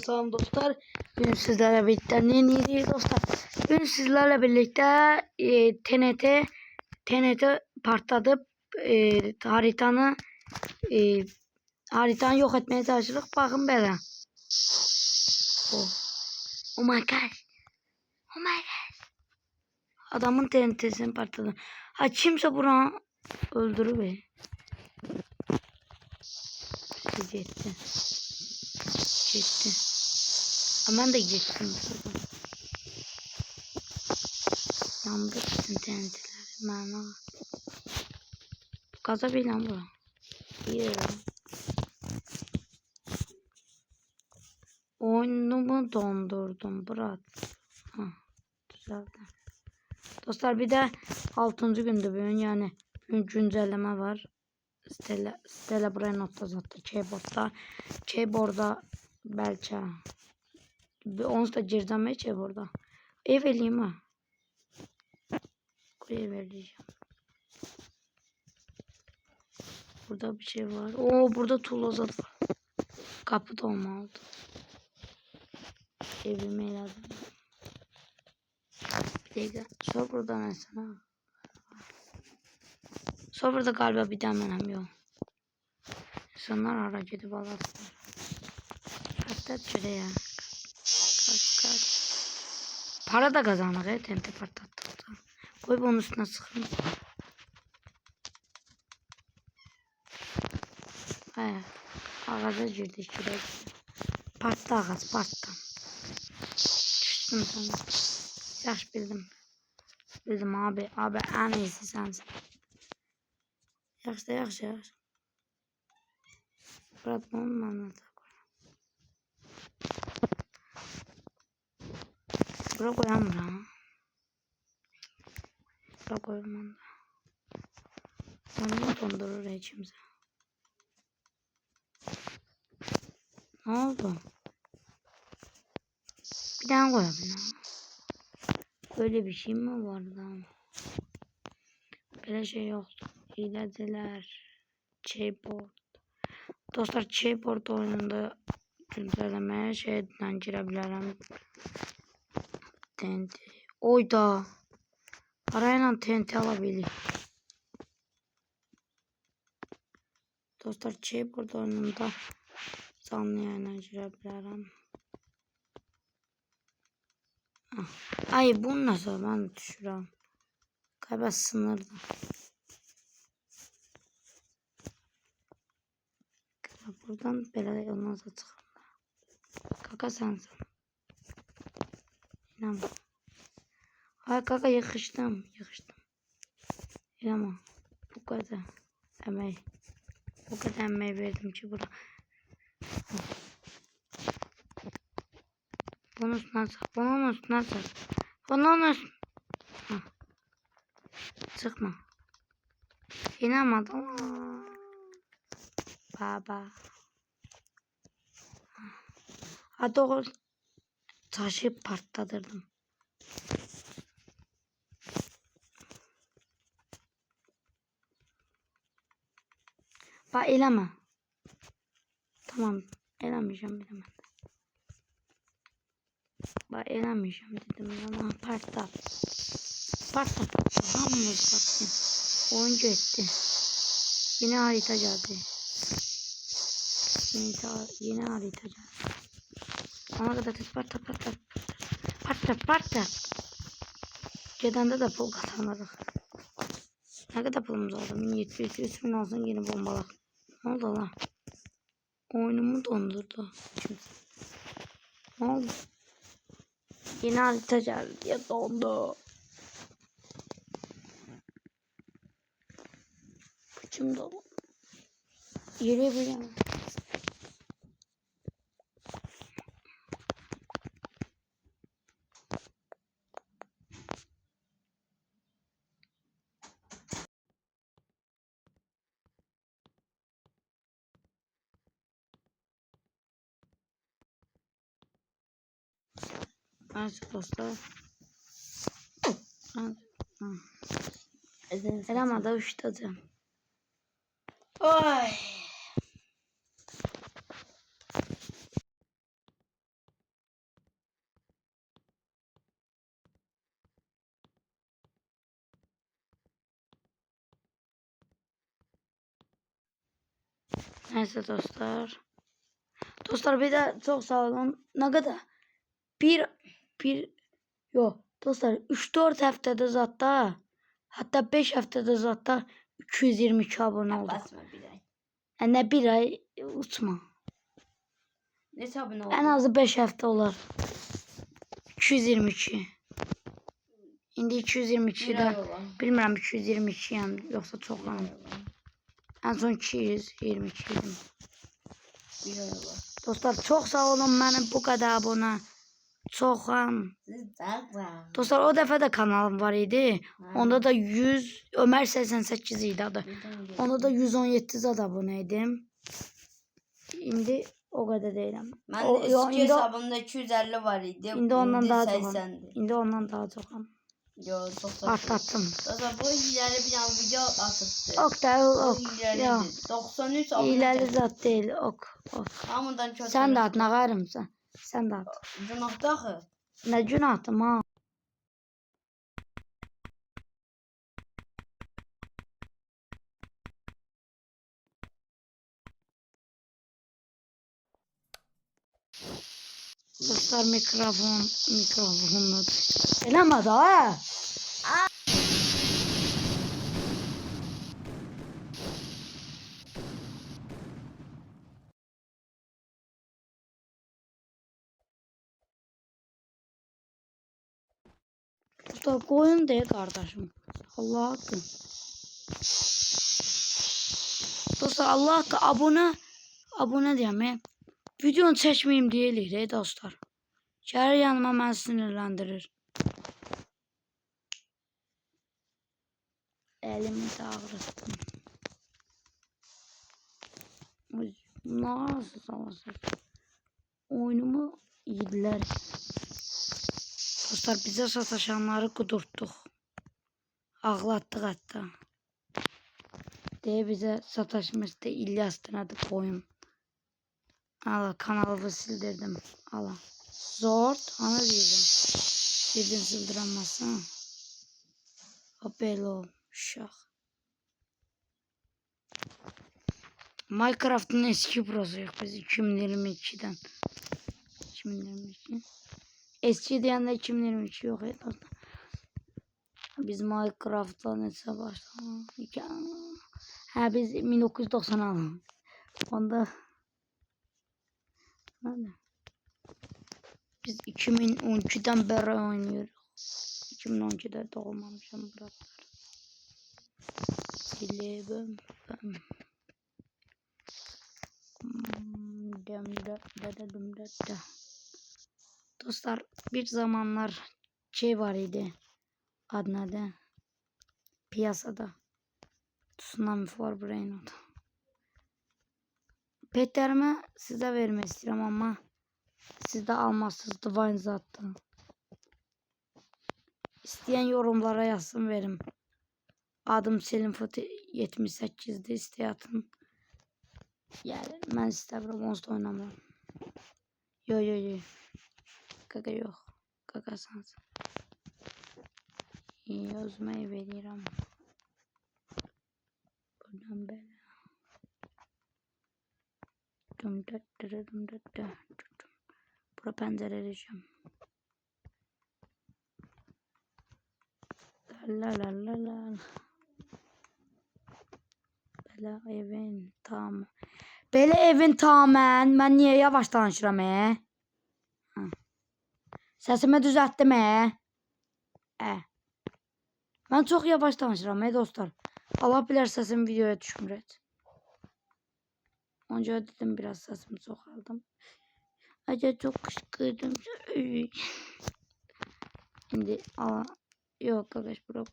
Selam dostlar. Bugün sizlerle birlikte ne değil dostlar. Bugün sizlerle birlikte TNT partlatıp haritanı yok etmeye çalışırıq. Bakın belə. Oh my god. Oh my god. Adamın TNT'sini partladı. Ha kimse buranı öldürür. Gitti. Aman da gittim. Yandı bütün TNT'ler. Mana. Gaza bir lan bu. İyi. Oyunumu dondurdum Murat. Düzeldi. Dostlar bir de 6. gündü bugün, yani bugün güncelleme var. Stella buraya not attı. Keyboardda belki. Onu da gireceğim keyboardda. Ev eleyim ha. Ev vereceğim. Burada bir şey var. Oo, burada tuğlazat var. Kapı da olmalı. Evime lazım. Bir dakika. Server'da mesela. Server'da galiba bir tane hem yok. İnsanlar hareket edip alasınlar. Hatta şuraya. Kaç. Para da kazanır ya. TNT patlattık. Koy bunun üstüne sıkın. Evet. Ağaca girdi şuraya. Partla ağaç partla. Düştüm sana. Yaş bildim. Bildim abi. Abi en iyisi sensin. Yaxşı. Bırakmam anladım. Bırak koyamıram. Bırak koyamam da. Onu dondurur içimize. Ne oldu? Bir daha koyabilirim. Böyle bir şey mi vardı? Böyle şey yoktu. Hileciler. Keyboard. Dostlar keyboard oyununda güncellemeye şeyden girebilirim. TNT. Oyda. Parayla TNT alabilir. Dostlar keyboard oyununda canlı yayına girebilirim. Ay bu nasıl ben düşürəm. Galiba sınırdı. Buradan belə yolunuz açıq. Kaka sensin. İnanma. Ay kaka yıkıştım. İnanma. Bu kadar emeği. Bu kadar emeği verdim ki bura. Bunun üstüne çık. Bunun üstüne çık. Çıkma. İnanmadım. Baba. Ha doğru. Taşı patlatırdım. Bak eleme. Tamam. Elemeyeceğim. Bak elemeyeceğim dedim ama patlat. Hamur sattım. Oyuncu etti. Yine harita geldi. Yine harita geldi. Ona kadar patlat. Gedende de pul kazanırıq. Ne kadar pulumuz oldu? 1700 bin olsun yeni bombalar. Ne oldu lan? Oyunumu dondurdu. Ne oldu? Yine harita geldi diye dondu. Kıçım dolu. Yürüyebilirim. Evet dostlar. Selamada uçtadım. Ay. Neyse dostlar. Dostlar bir de çok sağ olun. Ne kadar? Yok dostlar 3-4 haftada zaten hatta 5 haftada zaten 222 abone olduk. Basma bir ay. Ne bir ay uçma. Ne abone oldu? En azı 5 hafta olar. 222. İndi 222'den bilmirəm 222 yəni yoxsa çoxam. En son 222 idim. Dostlar çok sağ olun benim bu kadar abone. Çoxam. Dostlar o dəfə də kanalım var idi. Onda da 100 Ömer 88 idi adı. Onda da 117 zad abone idim. İndi o kadar değilim. Ben eski hesabımda 250 var idi. İndi ondan daha çok. 80'di. İndi ondan daha çoxam. Yo, çok Artattım. Dostlar bu ileri bir tane video atıptı. Ok da ok. Ya. 93 abone. İleri zat değil ok. Hamıdan çok. Sen de at nağarım sen. Sen de at. Günahda axı. Ne günahdım ha. Dostlar mikrofonla. Eleme daha. Dostlar koyun diye kardeşim. Allah hakkı. Dostlar Allah hakkı abone diyeyim. Videonu çekmeyeyim diyelim dostlar. Şehir yanıma beni sinirlendirir. Elimi de ağrıttım. Nasıl savaşır? Oyunumu yediler. Dostlar bize sataşanları kudurttuk. Ağlattık hatta. Diye bize sataşmıştı İlyas'tan adı koyun. Allah kanalı sildirdim. Allah. Zor. Ana diyeceğim. Dedin sildiramazsın. O belli olmuş. Minecraft'ın eski prosu yok biz 2022'den. 2022. Eski diyen de 2022 yok ya. Biz Minecraft'tan hesap başladık. Ha biz 1990 onda biz 2012'den beri oynuyoruz. 2012'de doğmamışım buralar. Silebim ben. Dostlar bir zamanlar şey var idi. Adı nedir? Piyasada. Tsunami for Brain oldu. Petlerimi size vermek istiyorum ama siz de almazsınız. Divine zaten. İsteyen yorumlara yazsın verim. Adım Selim Foto 78'de isteyatın. Yani ben istemiyorum. Onsuz oynamam. Yo. Kaka yok. Kaka sans. Yazmayı veririm. Buradan böyle. Bura pencere edeceğim. La. Bela evin tamam. Bela evin tamamen. Ben niye yavaş danışıram Sesimi düzelttim Ben çok yavaş danışıram dostlar. Allah bilir sesim videoya düşmür. Önce dedim biraz sesimi sokaldım. Acaba çok kışkırdım. Şimdi yok arkadaş bırak.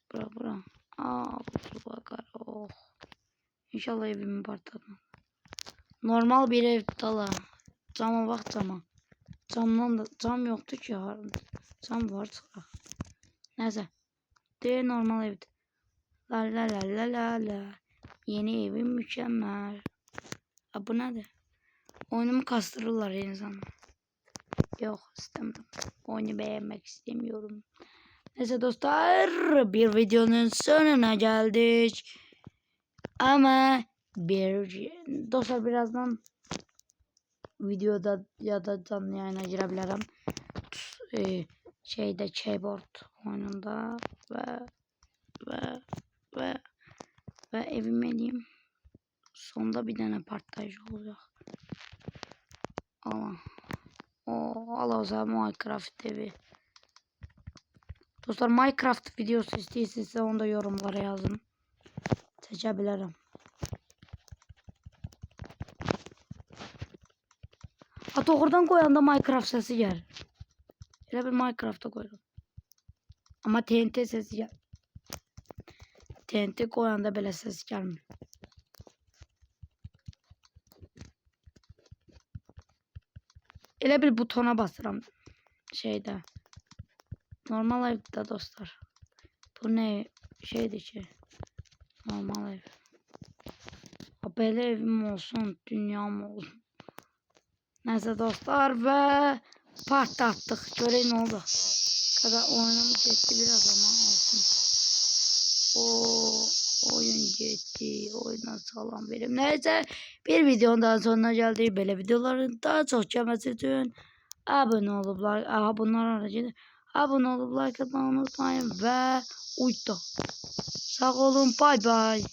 Kusura bakar. Oh. İnşallah evimi partlatmam. Normal bir ev dala. Cama bak cama. Camdan da cam yoktu ki. Cam var sonra. Neyse. De normal evde. La. Yeni evim mükemmel. Bu nedir? Oyunumu kastırırlar insan. Yok istemiyorum. Oyunu beğenmek istemiyorum. Neyse dostlar bir videonun sonuna geldik. Ama Dostlar birazdan videoda ya da canlı yayına girebilirim. Şeyde keyboard oyununda ve ve evime diyeyim. Sonda bir tane partlayıcı olacak. Allah o zaman Minecraft evi. Dostlar Minecraft videosu istiyorsanız onu da yorumlara yazın. Seçebilirim. Hatta oradan koyanda Minecraft sesi gelir. Öyle bir Minecraft'a koydum. Ama TNT sesi gel. TNT koyanda böyle ses gelmiyor. Öyle bir butona basıram şeyde. Normal evde dostlar. Bu ne şeydi ki? Normal ev. Böyle evim olsun, dünyam olsun. Neyse dostlar ve patlattık. Göreyin ne oldu. Kadar oyunum gitti biraz ama olsun. Oyun gitti. Oyuna sağlam verim. Neyse bir videonun daha sonuna geldik. Böyle videoların daha çok gelmesi için abone olup like atmayı unutmayın ve uydu. Sağ olun. Bay bay.